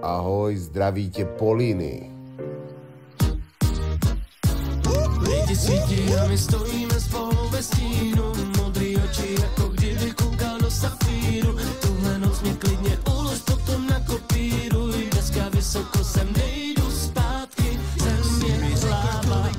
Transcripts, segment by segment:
Ahoj, zdraví tě Poliny. Lidi svítí a my stojíme spolu ve stínu, modrý oči jako kdyby koukal do safíru. Tuhle noc mě klidně ulož, potom nakopíruj, dneska vysoko sem nejdu zpátky, zem je hlava.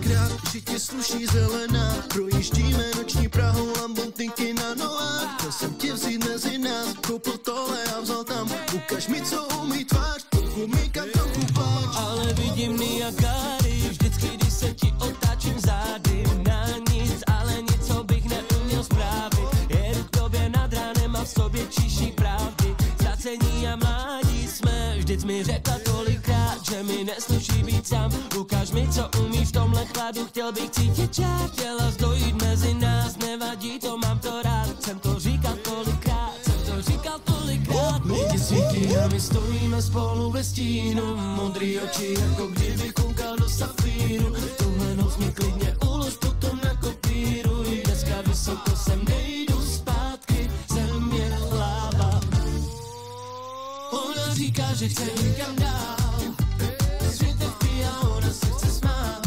Že ti sluší zelená, projíždíme noční Prahou, Lambotniky na nohách. Chtěl jsem tě vzít mezi nás, koupil tohle a vzal tam. Ukaž mi, co umí tvář, trochu mýka, trochu pláč. Ale vidím Niagary, vždycky, když se ti otáčím zády. Na nic, ale nic, co bych neuměl spravit. Jedu k tobě nad ránem a v sobě číší pravdy. Ztracení a mládí jsme, vždyť mi řekla tolikrát, že mi nesluší být sám. Ukaž mi, co umíš v tomhle chladu, chtěl bych cítit čár. Chtěla zdojít mezi nás, nevadí, to mám to rád. Jsem to říkal tolikrát, lidi svítí a my stojíme spolu ve stínu, modrý oči jako kdyby koukal do safíru. Tuhle noc mě klidně ulož, potom nakopíruj, dneska vysoko sem nejdu zpátky, zem je hlava. Ona říká, že chce někam dál, světe vpíja, ona se chce smát.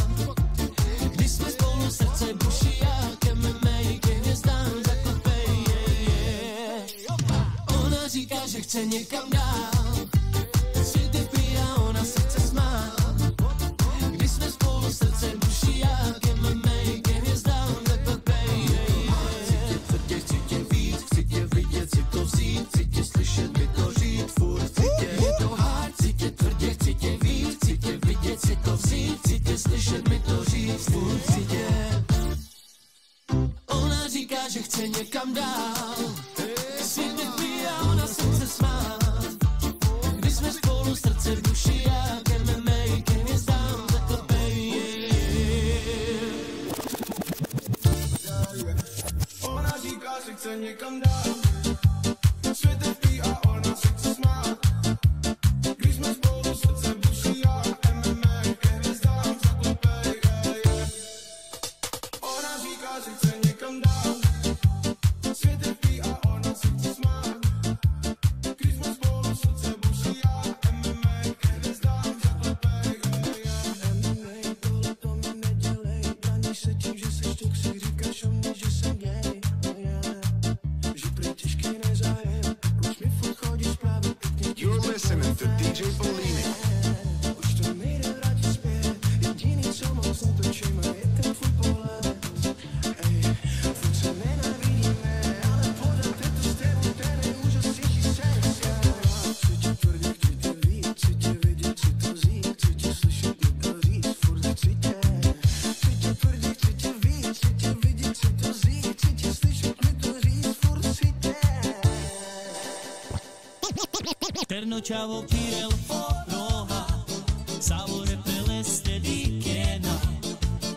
Když jsme spolu, srdce buší jak MMA, ke hvězdám zaklepej, Ona říká, že chce někam dál, světe vpíja, ona se chce smát. Když jsme spolu, srdce buší jak MMA, ke hvězdám zaklepej, Chci tě tvrdě, chci tě víc, chci tě vidět, chci to vzít, chci tě slyšet, mi to žít, furt chci tě, je to hard. Chci tě tvrdě, chci tě víc, chci tě vidět, chci to vzít, chci tě slyšet, mi to žít, furt chci tě. Ona říká, že chce někam dál, světe vpíja, ona se chce smát. Když jsme spolu, srdce v duši jak MMA, ke hvězdám zaklepej. Ona říká, že chce někam dál, světe vpíja, ona se chce smát. Když jsme spolu, srdce v duši jak MMA, ke hvězdám zaklepej. Ona říká, že chce někam dál, světe vpíja, ona se chce smát. Když jsme spolu, srdce buší jak MMA, ke hvězdám zaklepej. MMA, tohle to mi nedělej, braníš se tím, že seš toxic, říkáš o mě, že jsem gay. Že prý těžký nezájem, proč mi furt chodíš právě pěkně. You're listening to DJ Polini. Už to nejde vrátit zpět, jediný, co moc netočíme, je ten tvůj pohled. Ej, furt se nenávidíme, ale pořád je to s tebou ten nejúžasnější sex. Chci tě tvrdě, chci tě víc, chci tě vidět, chci to vzít, chci tě slyšet, mi to říct, furt chci tě. Chci tě tvrdě, chci tě víc, chci tě vidět, chci to vzít, chci tě slyšet, mi to říct, furt chci tě. Terno ciao Pirel Foroha, Savore Peleste di Kena,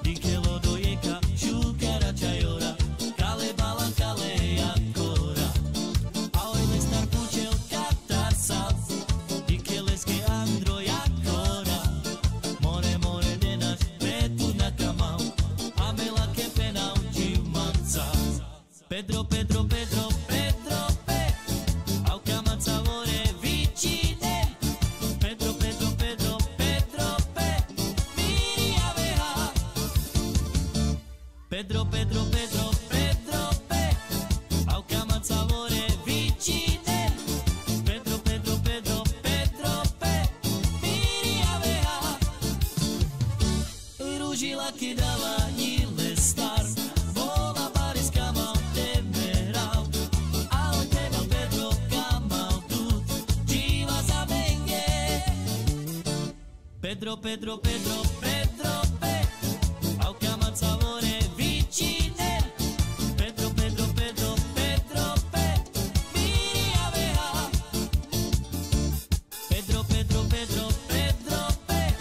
di Kelo Dojeka, Shukara Chayora, Kale Bala Kale Yakora, Aoi Lestar Puchel Katarsal, di Keleske Andro Yakora, More More Denaš Petu Nakamau, Amela Kepenau Chimanca, Pedro Pedro Pedro Pedro Pe, Aukaman Savore Vicine, Pedro Pedro Pedro Pedro Pe, Miri Aveha, Pedro Pedro Pedro Pedro Pe, Aukaman Savore Vicine, Pedro Pedro Pedro Pedro Pe, Miri Aveha, Ružila Kidala Nile Star, Vola Paris Kamal Temeral, Ale Teba Pedro Kamal Tut, Jiva Zabenge, Pedro Pedro Pedro Pedro Pe, Aukaman Savore Vicine, Pedro Pedro Pedro Pedro Pe, Miri Aveha, Pedro Pedro Pedro Pedro Pe,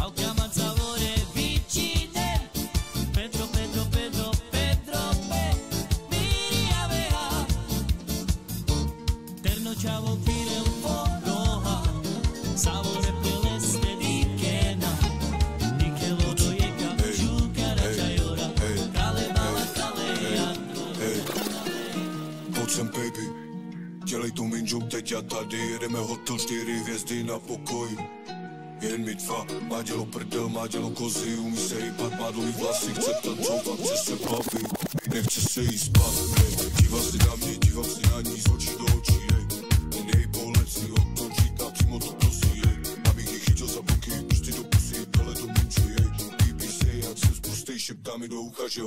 Aukaman Savore Vicine, Pedro Pedro Pedro Pedro Pe, Miri Aveha, Terno ciao Pirel Foroha, Savore Peleste di Kena, teď a tady jedeme hotel 4 hvězdy na pokoji. Jen my dva, má dělo prdel, má dělo kozy, umí se hýbat, má dlouhý vlasy, chce tancovat, chce se bavit, nechce se jí spát, hej. Dívá se na mě, dívám se na ní, z očí do očí, hej. Ten její pohled si otočí, a přímo to prosí, hej. Abych ji chytil za boky, prsty do pusy, dole do muči, hej. Líbí se, jak jsem spustej, šeptá mi do ucha, že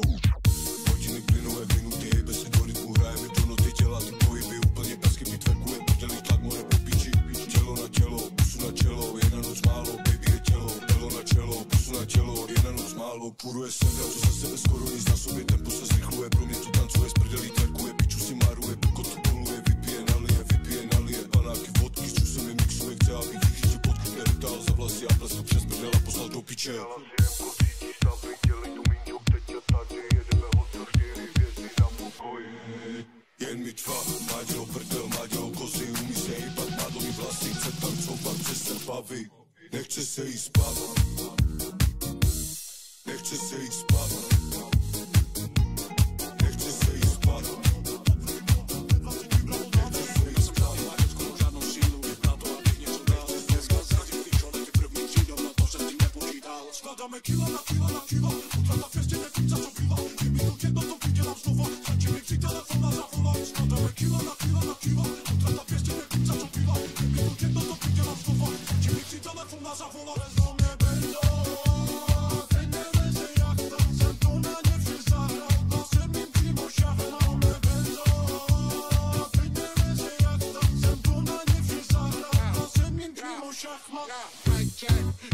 hodiny plynové minuty, hej, bez se do rytmu, hrajeme do noty těla, ty pohyby, úplně pesky, vytverkuje prdelý tlak, more po piči, tělo na tělo, pusu na čelo, je na noc málo, baby je tělo, tělo na čelo, pusu na tělo, je na noc málo, kuruje jsem, dám to za sebe skoro nic na sobě, tempo se zrychluje, pro mě to tancuje, z prdelý tverkuje, piču si maruje, piko to poluje, vypije, nalije, panáky, vodky, s čusem je mixuje, chce, abych jich chytil pod kytne, vytáhl za vlasy a plesko přes prdela poslal do piče. Jen mi dva, má dělo prdel, má dělo kozy, umí se hýbat, má dlouhý vlasy, chce tancovat, chce se bavit, nechce se jí spát, nechce se jí spát, nechce se jí spát, nechce se jí spát, žádnou sílu, na to, abych něco dal, dneska zradil ty čolety, první přijdou na to, jsem tím nepočítal, skládáme kila na kila, utrata fěstě nevím, za co bývá, minut jedno to vydělám znova, stačí mi při telefon a zavolám, skládáme kila na kila, utrata fěstě nevím, za co bývá, minut jedno to vydělám znova, stačí mi při telefon a zavolám, vezmo mě bejdo, teď neveze jak tam, jsem to na ně vše zahrál, na jsem jim přímo šachnal, mě bejdo, teď neveze jak tam, jsem to na ně vše zahrál, na jsem jim přímo šachnal.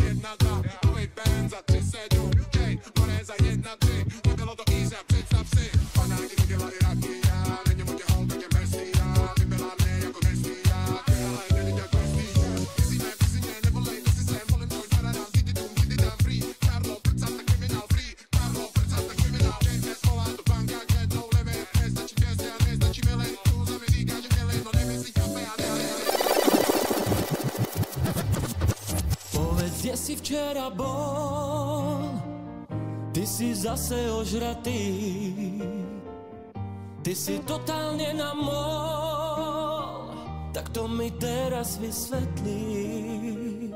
Jedna, dva, nový band za 3-7, Jane, more za 1-3, nebylo to easy, představ si, panáky to dělali rakia, není mu tě holka, tě mestia, vybyla mě jako mestia, ale není jak mestia, vizíme, nevolej, ty si sem, volím tvoj paradám, ty tam free, Karlo, prcata kriminál free, Karlo, prcata kriminál, Jane, volá do banka, kde no limit, nestačí pěstě a nestačí milej, tu za mi říká, že milej, no nemyslí kafe a Kde si včera bol, ty si zase ožratý, ty si totálne namol, tak to mi teraz vysvetlí.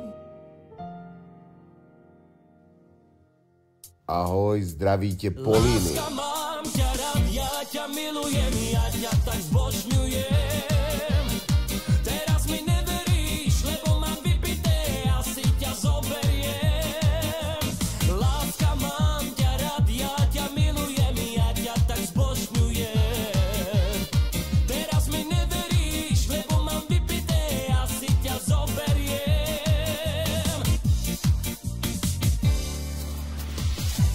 Ahoj, zdravíte Poliny. Láska, mám ťa rád, ja ťa milujem, ja ťa tak zbožňujem. Teraz mi neveríš, lebo mám vypité, asi ťa zoberiem. Láska, mám ťa rád, ja ťa milujem, ja ťa tak zbožňujem. Teraz mi neveríš, lebo mám vypité, asi ťa zoberiem.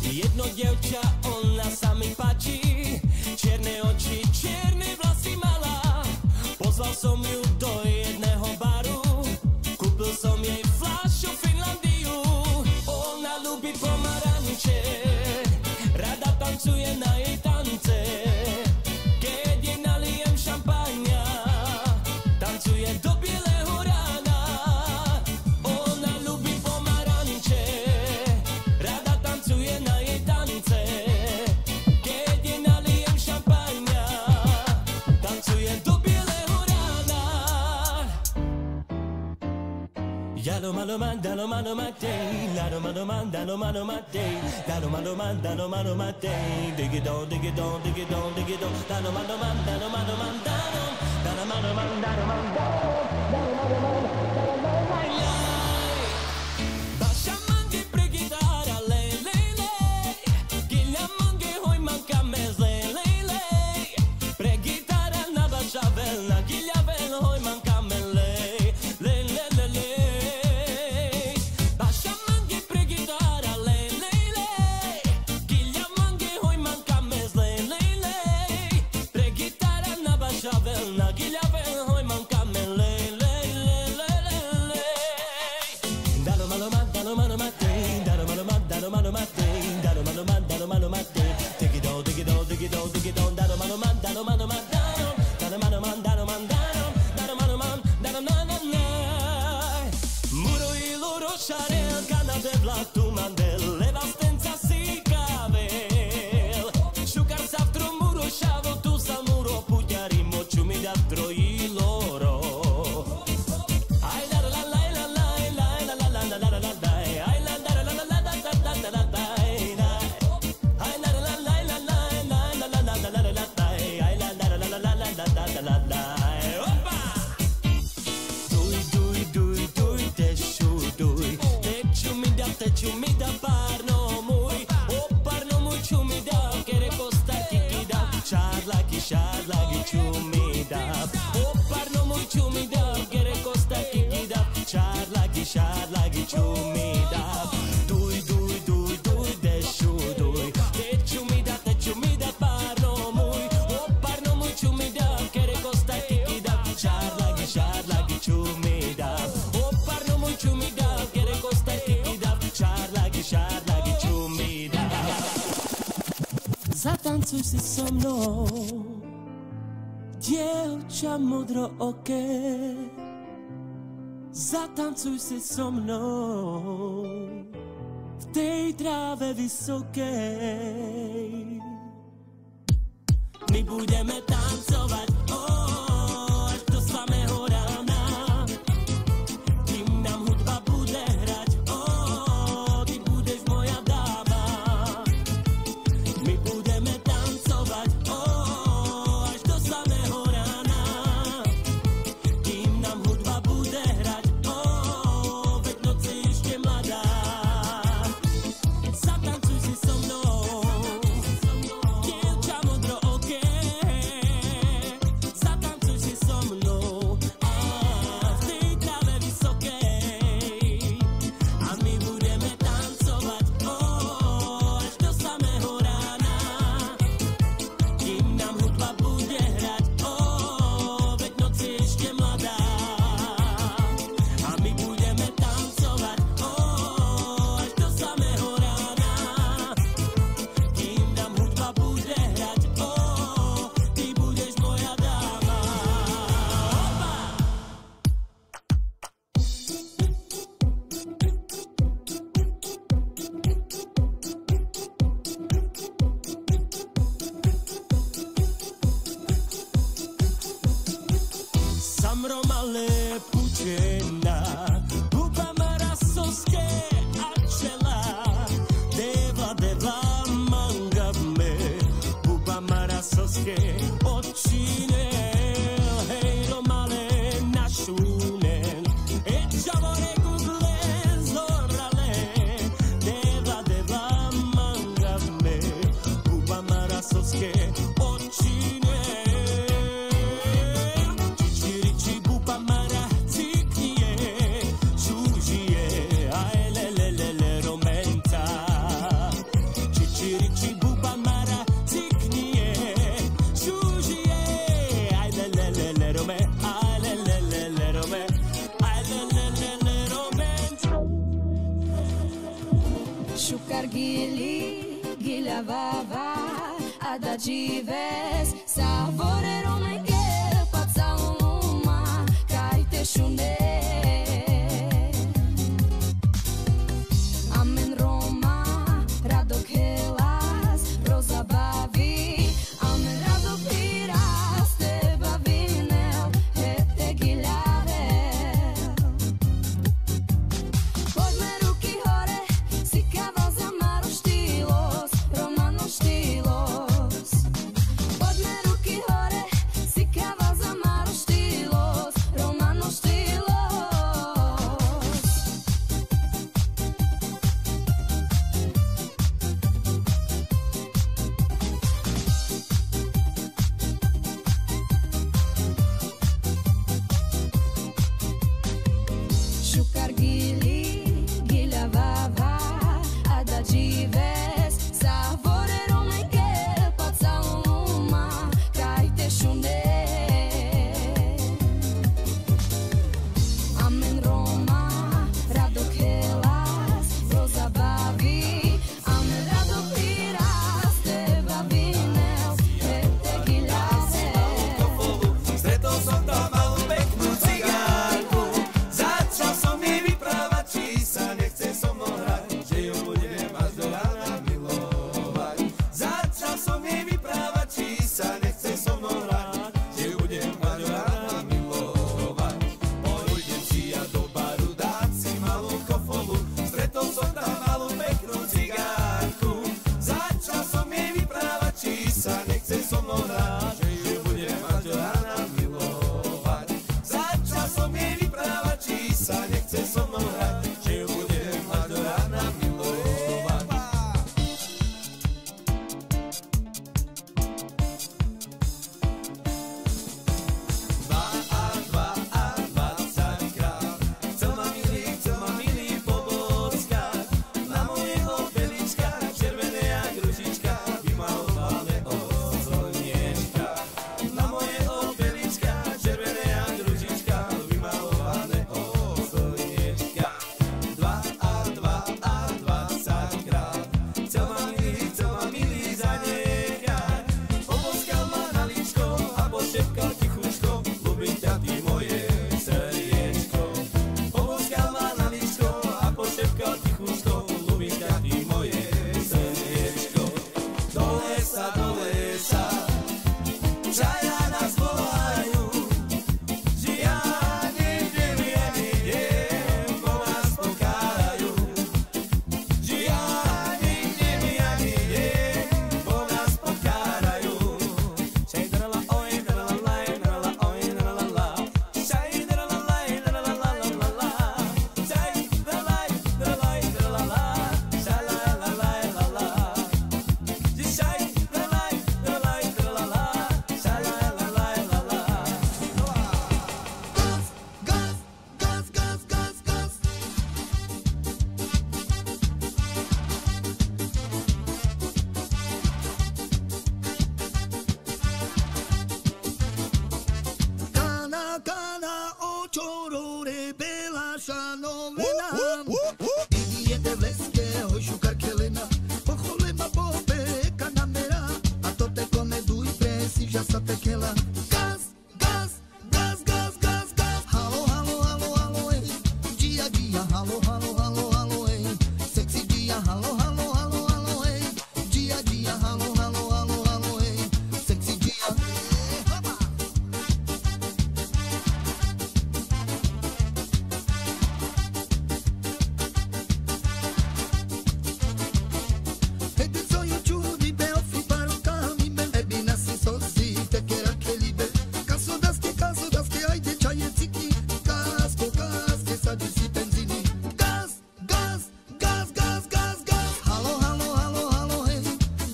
Jedno dievča, ona sa mi páči, čierne oči, čierne vlasy mala. Pozval som ju do jedného baru, kúpil som jej fľašu Finlandiu. Ona ľúbi pomaranče, rada tancuje na jej tance. Keď jej nalijem šampáňa, tancuje do bieleho rána. Ona ľúbi pomaranče, rada tancuje na jej tance. Keď jej nalijem šampáňa, tancuje do bieleho rána. Yalo malo mandalo mano matei, lado mano mandalo mano matei, lado mano mandalo mano matei, dig it on, dig it on, dig it on, dig it on, lado mano mandalo mano mandalo, lado mano mandalo mandalo, lado mano mandalo mandalo. Basha mangi pregitara le le le, gilja mangi hoj manka mez le le le, pregitara na basha velna, gilja vel hoj manka mez le le le le le. Basha mangi pregitara le le le, gilja mangi hoj manka mez le le le, pregitara na basha velna, gilja vel hoj manka mez le le le le le. Zatancuj si so mnou, dievča modrooké. Zatancuj si so mnou v tej tráve vysokej. My budeme tancovať až do samého rána, kým nám hudba bude hrať. Ty budeš moja dáma. My budeme tancovať až do samého rána, kým nám hudba bude hrať. Veď noc je ešte mladá. Zatancuj si so mnou, dievča modrooké. Zatancuj si so mnou v tej tráve vysokej. A my budeme tancovať až do samého rána, kým nám hudba bude hrať. Veď noc je ešte mladá. A my budeme tancovať až do samého rána, kým nám hudba bude hrať. Ty budeš moja dáma. Samro malé pučená, huba marasovské a čela. Deva, deva, mangame, huba marasovské očine. Hejlo malé našunen, čavore google zorale. Deva, deva, mangame, huba marasovské očine. Čičiriči buba mara ciknie, žužije, aj lelelele romenta. Čičiriči buba mara ciknie, žužije, aj lelelele rome, aj lelelele rome, aj lelelele romenta. Shukar gili, gila vava, ada jives, savore romenge, pazza uma, kaite shune. Amen Roma, radok helas, roza bavi, amen radok piras, te bavinel, hete gilavel. Poďme ruky hore, si kaval za maro štilos, romano štilos. Poďme ruky hore, si kaval za maro štilos, romano štilos. essa tequila. Gás, gás, gás, gás, gás, gás. Alô, alô, alô, alô, ei. Dia a dia, alô, alô, alô, alô, ei. Sexy dia, alô, alô, alô, alô, ei. Dia a dia, alô, alô, alô, alô, ei. Sexy dia, opa. E ti sonho ciuri be offi paro kami be. E bina si sosi te kera kelibe. Caso das que ai de chai e ziki. Casco, casque sa di si benzini. Gas, gas, gas, gas, gas, gas. Alô, alô, alô, alô, hey.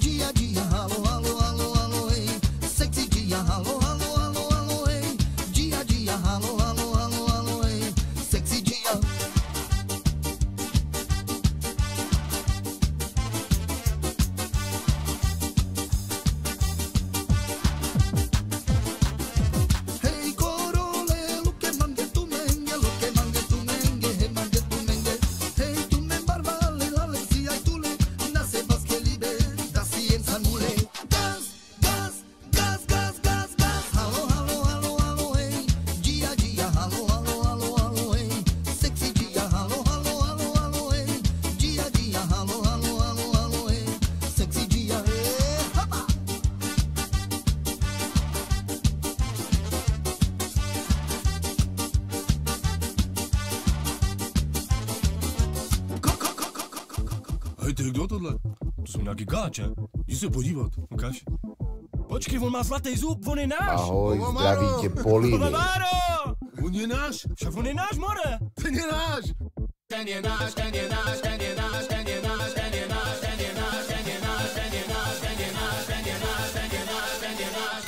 Dia, dia, alô, alô, alô, alô, hey. Sexy dia, alô, alô, alô, alô, hey. Dia, dia, alô, alô, alô, alô, hey. Sexy dia. Hey corole, lo que mangue tu mengue, lo que mangue tu mengue, he mangue tu mengue. Hey tu men barbale, la lexia y tu le, nace vas que libe, da ciencia mule. Gas, gas, gas, gas, gas, gas. Alô, alô, alô, alô, hey. Dia, dia, alô, alô, alô, alô, hey. Sexy dia, alô, alô, alô, alô, hey. Dia, dia, alô, alô, alô, alô, hey. Sexy dia, hey. Hoppa. Hej, to je kdo tohle? To jsou nějaký gáče. Jdi se podívat. Ukaž. Počkej, on má zlatý zub, on je náš. Ahoj, zdraví tě Políny. Máro! On je náš. Však on je náš, more. Ten je náš. Ten je náš, ten je náš, ten je náš, ten je náš, ten je náš, ten je náš, ten je náš, ten je náš, ten je náš, ten je náš, ten je náš, ten je náš.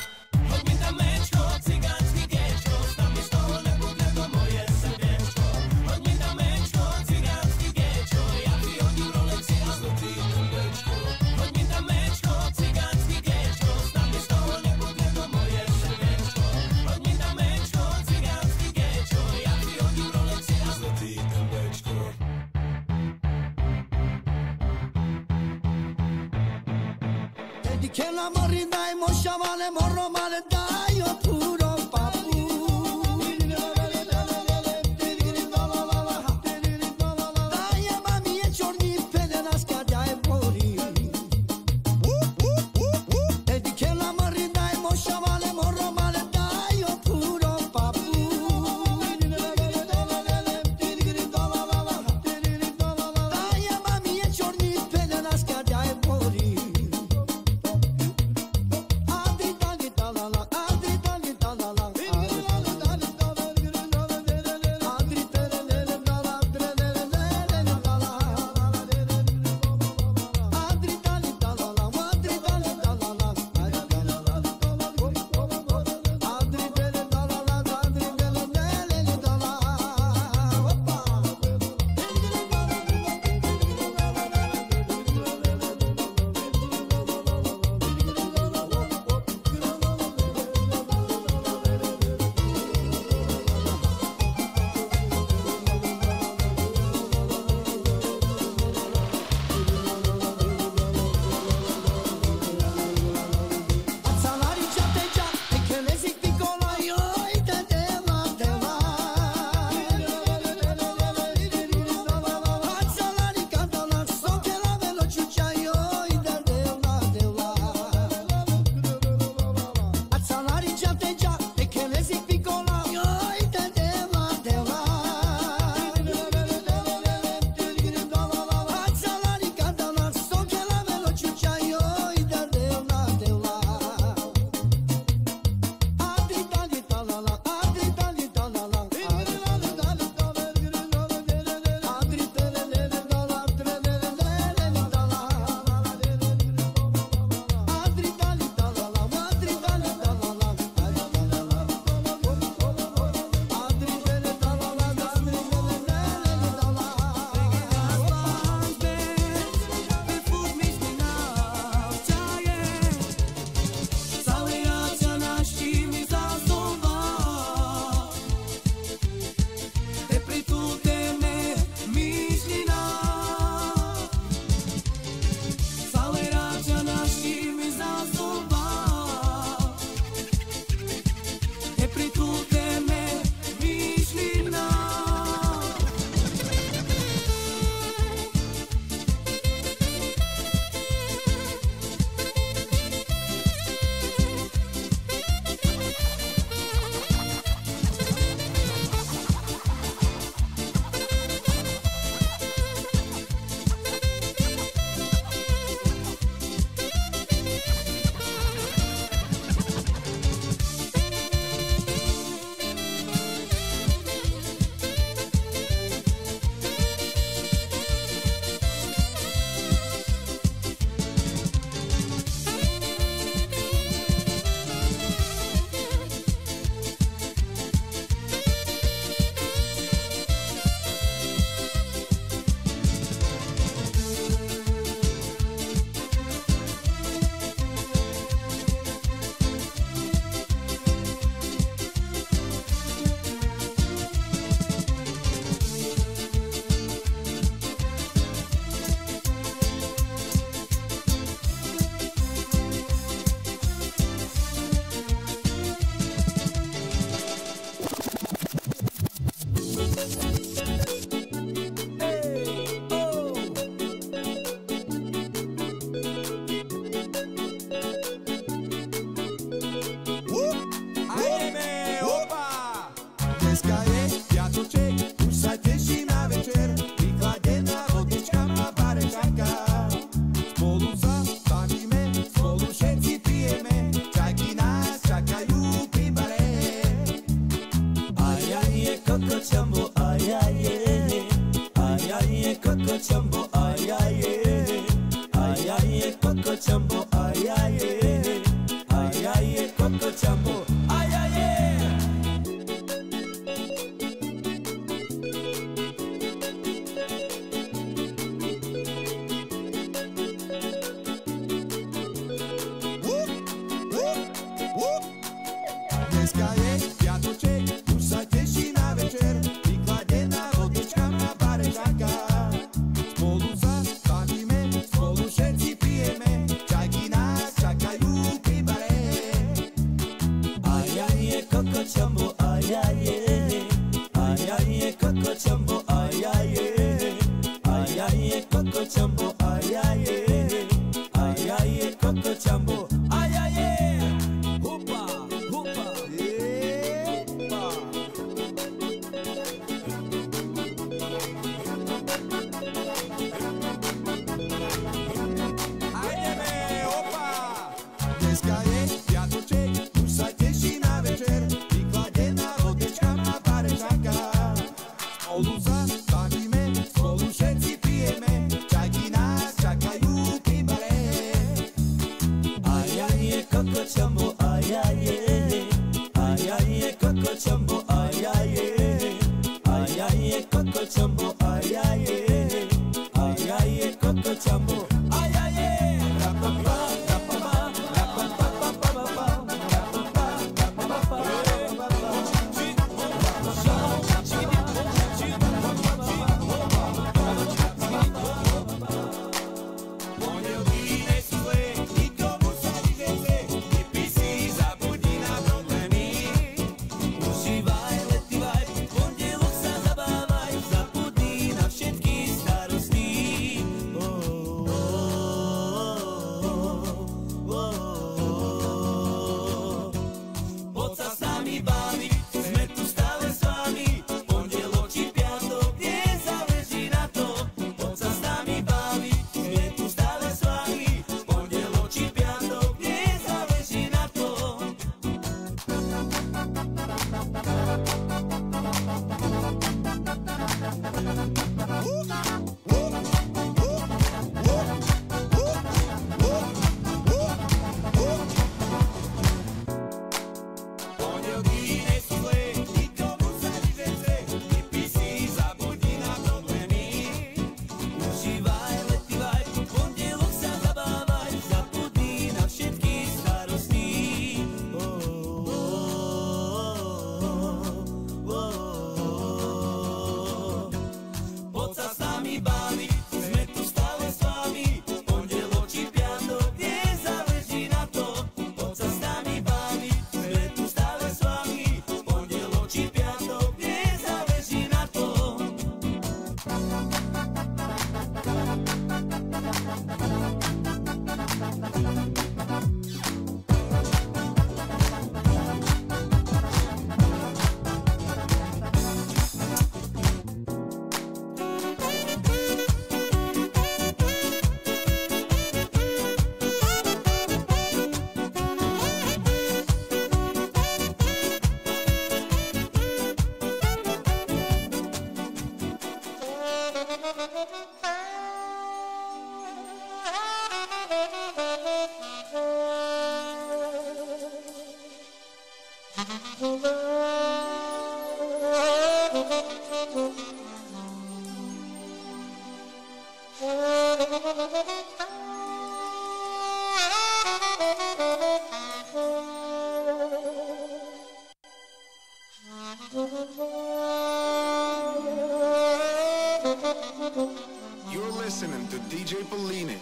Hoď mi tam méčko, cigánský géčko, tam mi z toho nebude to moje srdéčko. Hoď mi tam méčko, cigánský géčko, já ti hodím Rolexy a zlatý kombečko. Hoď mi tam méčko, cigánský géčko, tam mi z toho nebude to moje srdéčko. Hoď mi tam méčko, cigánský géčko, já ti hodím Rolexy a zlatý kombečko. Di che la morri dai moscia male morro male dai io puro papu. Dai mami e giorni per la scadia e mori. E di che la morri dai moscia male morro male dai io puro papu. Dai mami e giorni per la scadia e mori. Jumbo, ay ay ay ay Coco Jumbo, ay ay Coco Jumbo, ay ay. Dneska je piatoček, už sa teší na večer, vykladená vodička na bare čaká. Spolu sa bavíme, spolu všetci pijeme, čajky nás čakajú pri bare. Ay ay Coco Jumbo, ay ay ay Coco Jumbo, ay ay Coco Jumbo, ay ay Coco Jumbo, ay ay. Hupa, hupa. Epa! Ajdeme, opa! Dneska je piatoček, už sa teší na večer, vykladená vodička na bare čaká. Spolu sa bavíme, spolu všetci pijeme, čajky nás čakajú pri bare. Ay ay Coco Jumbo, ay ay Coco Jumbo, ay ay Coco Jumbo, ay ay Coco Jumbo, ay ay. Rapapa, rapapa, rapapa, rapapa, Pondelky sú zlé, nikomu sa nič nechce, vypí si, zabudí na problémy. užívaj, letývaj, pondelok sa zabávaj, zabudni na všetky starosti. Poď sa s nami baviť, sme tu stále s vami, pondelok či piatok, nezáleží na tom. Poď sa s nami baviť, sme tu stále s vami, pondelok či piatok, nezáleží na tom. Pondelky sú zlé, nikomu sa nič nechce, vypí si, zabudí na problémy. Užívaj, letývaj, pondelok sa zabávaj, zabudni na všetky starosti. Poď sa s nami baviť, sme tu stále s vami, pondelok či piatok, nezáleží na tom. Poď sa s nami baviť, sme tu stále s vami, pondelok či piatok, nezáleží na tom. You're listening to DJ Bellini.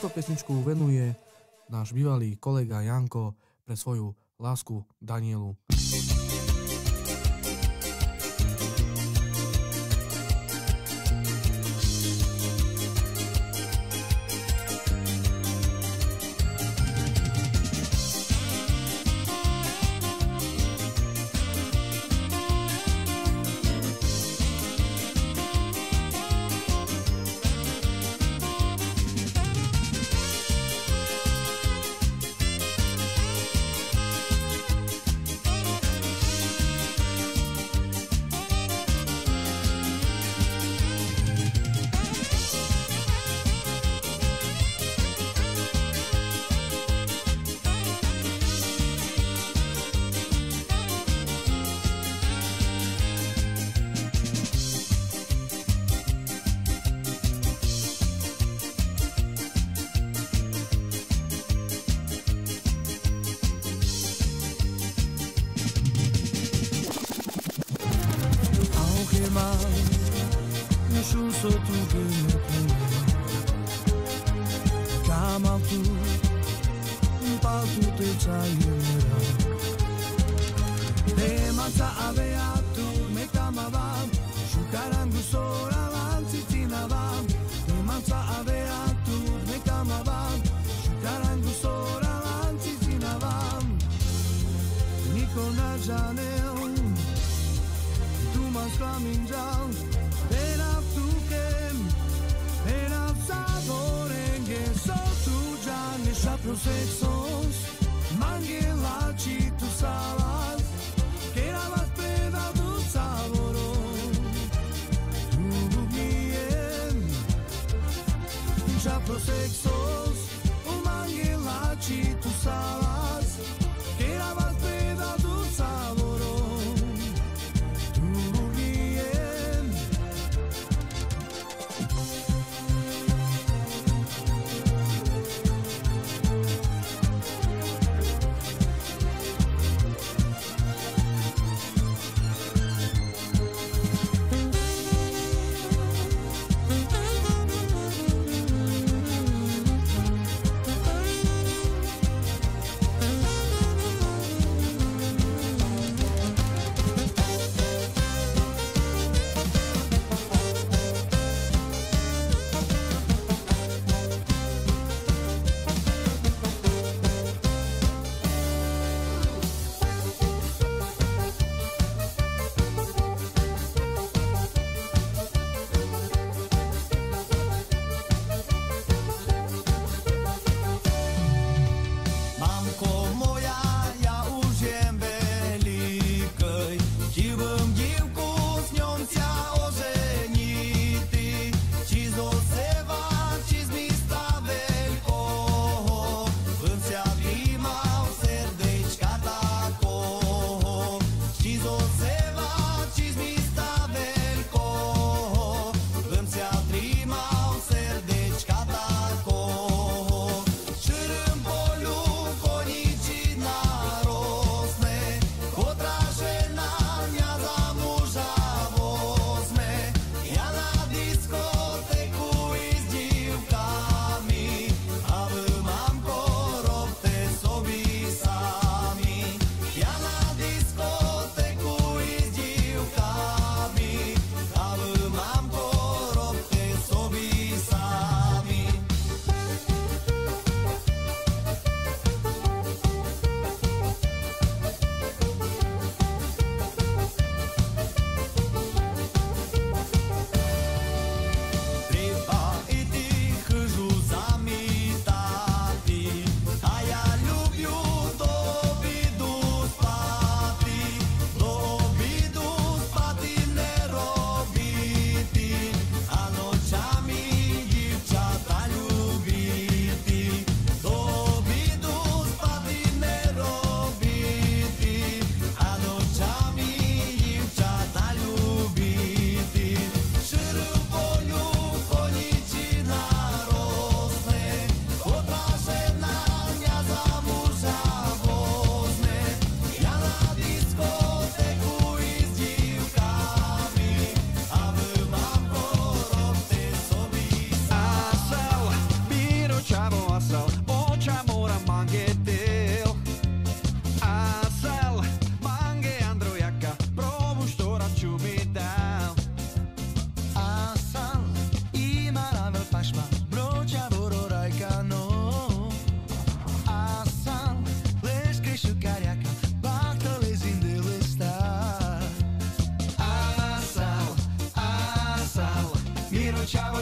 Túto pesničku venuje náš bývalý kolega Janko pre svoju lásku Danielu.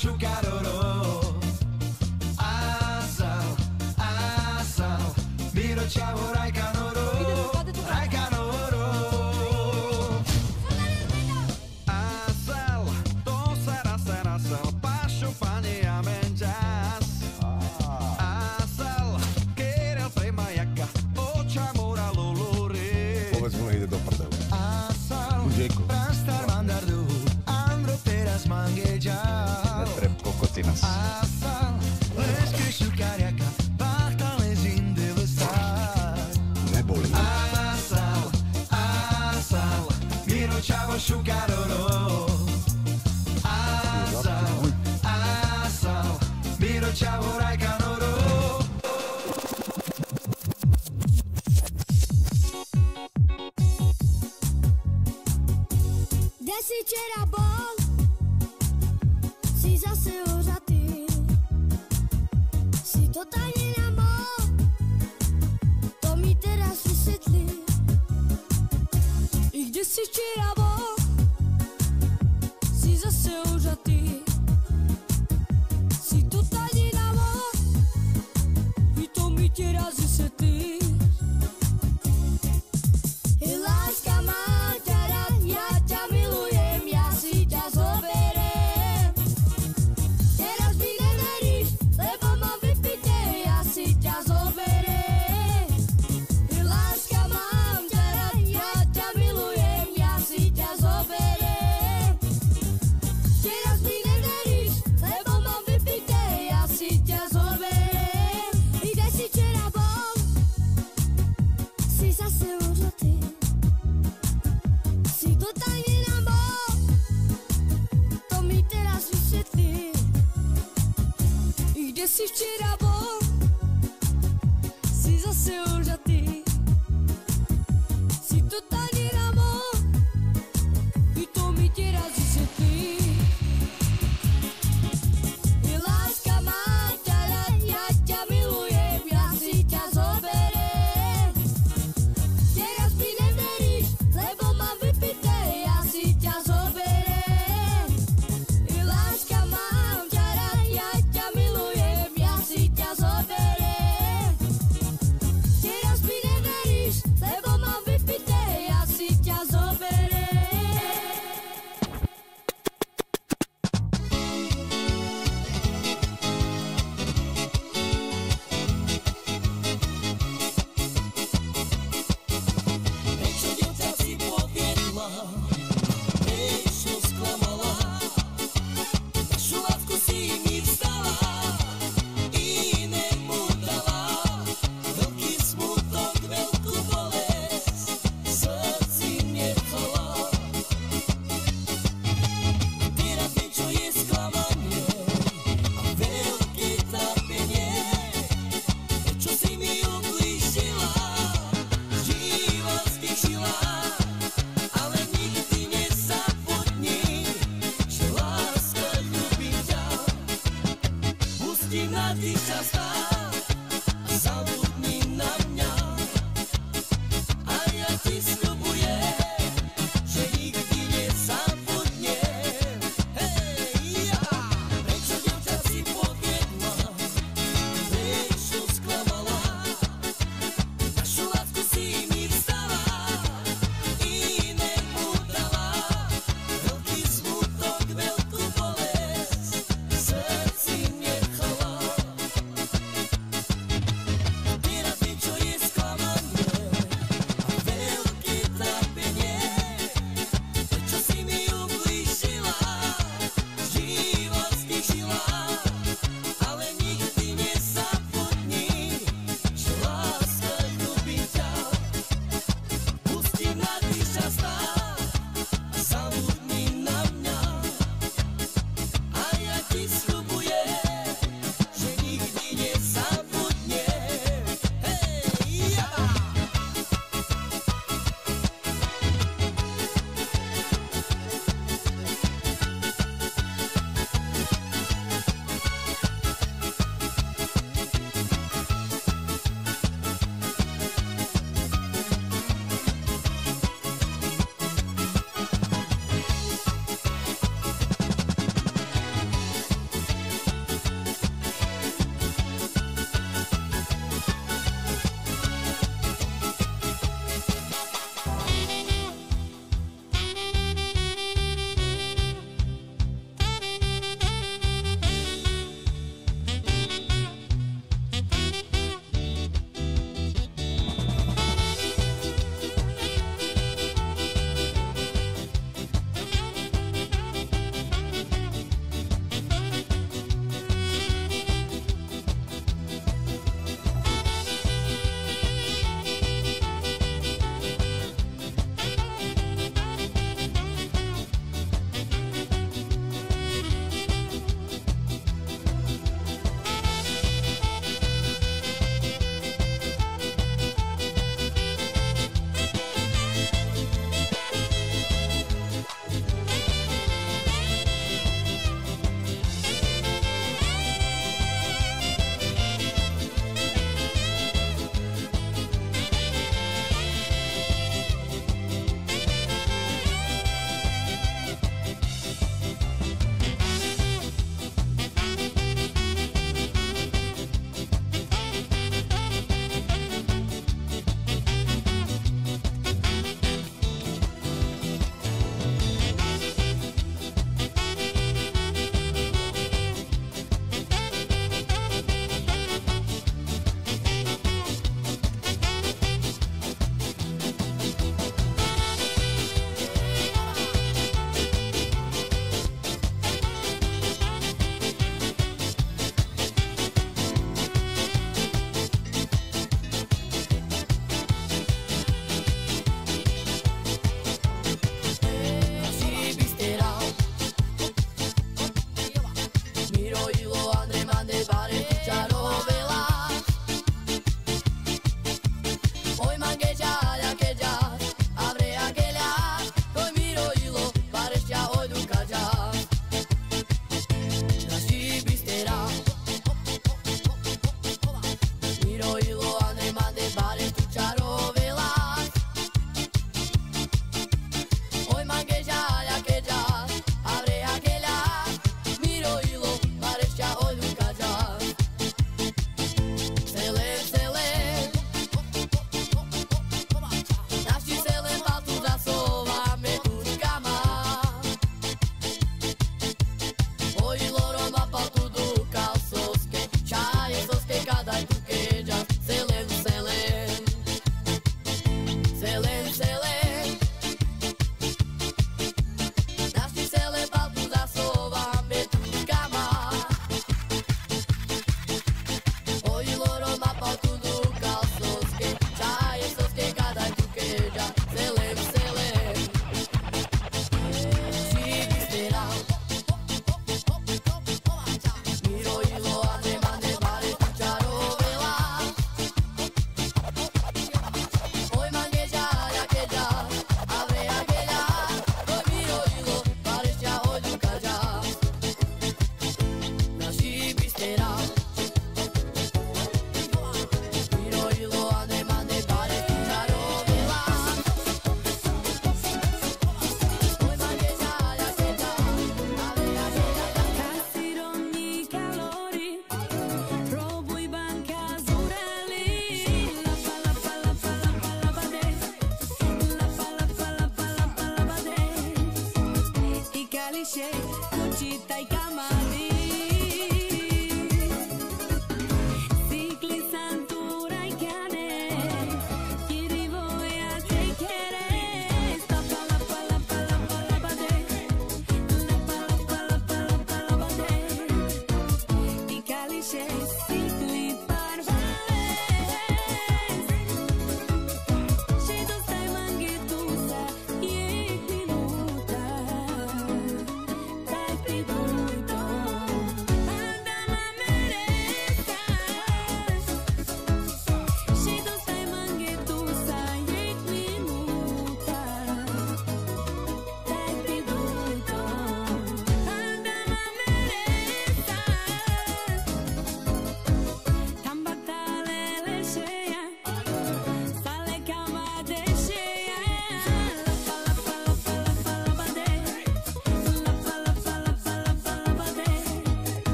šukaroro. Asal, Miro čavo rajkanoro, rajkanoro. Asal, to serasel, pašu pani amenjas. Asal, kerel prema jaka, oča mora luluri. Povedz mu, ide do prdele. Asal, Užejko. prastar mandardu, andro teraz mangejas. Netreb kokocinas. Asal, leske šukariaka, pachtale zindele star. Neboli. Asal, Miro čavo šukaroro. Asal, Miro čavo rajkanoro. Kde si včera bol? Si zase ožatý. Si totálne namol. To mi teraz vysvetlí. I kde si včera bol? Si zase ožatý. Si totálne namol. I to mi teraz vysvetlí. Láska mám ťa rád, ja ťa milujem, ja si ťa zoberiem. Teraz mi neveríš, lebo mám vypité, ja si ťa zoberiem. Láska mám ťa rád, ja ťa milujem, ja si ťa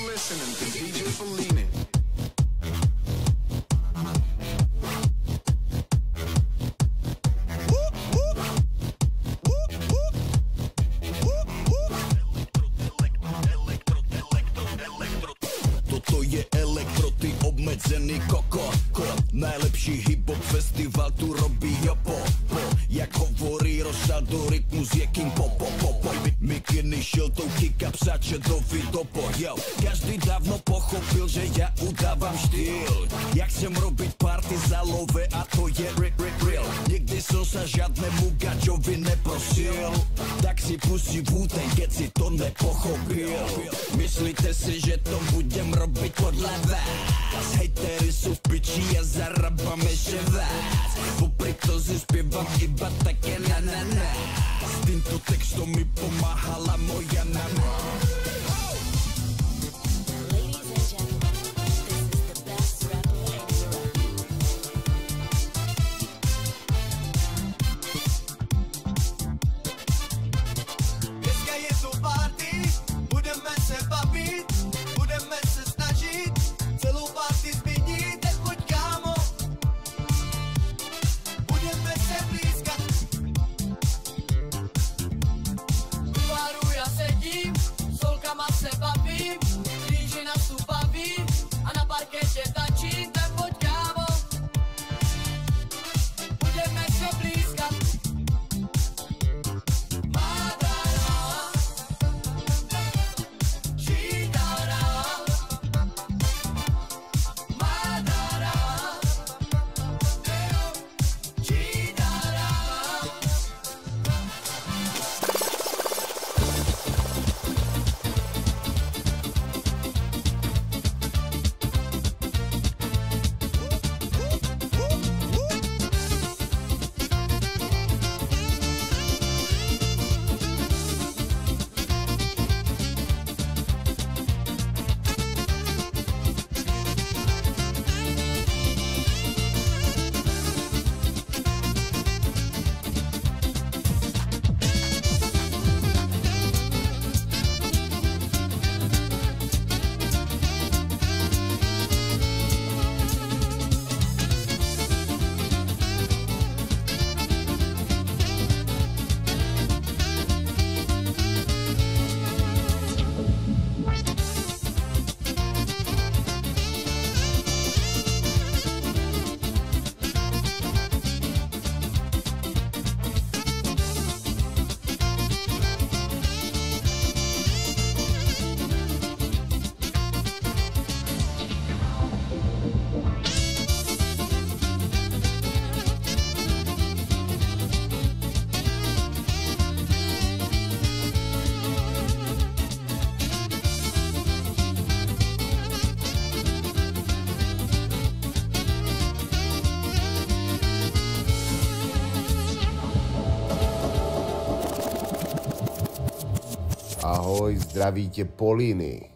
you're listening to DJ Fellini. Toto je elektro, ty obmedzený koko. Najlepší hip-hop festival tu robí jopo. Jak hovorí Rosado, rytmus je kým popo. Mikiny šiltou kika psače do vidopo. Yo, každý dávno pochopil, že ja udávam štýl. Jak chcem robiť party za love a to je real. Nikdy som sa žiadnemu gačovi neprosil. Tak si pustí Wu-Tang, keď si to nepochopil. Myslíte si, že to budem robiť podľa vás? Hejteri sú v piči a zarábam ešte vás. Popri to si spievam iba také na. S týmto textom mi pomáhala moja mama. Ladies and gentlemen, this is the best rapper in Europe. Dneska je tu party, budeme se bavit, budeme se snažit, celou party změnit, tak pojď kámo. Budeme se blízkat. V baru já sedím, s holkama se bavím, DJ nás tu baví a na parketě tančím, tak pojď kámo. Budeme se blízkat. Madara, Chidara, Madara, Chidara. Ahoj, zdraví tě Poliny.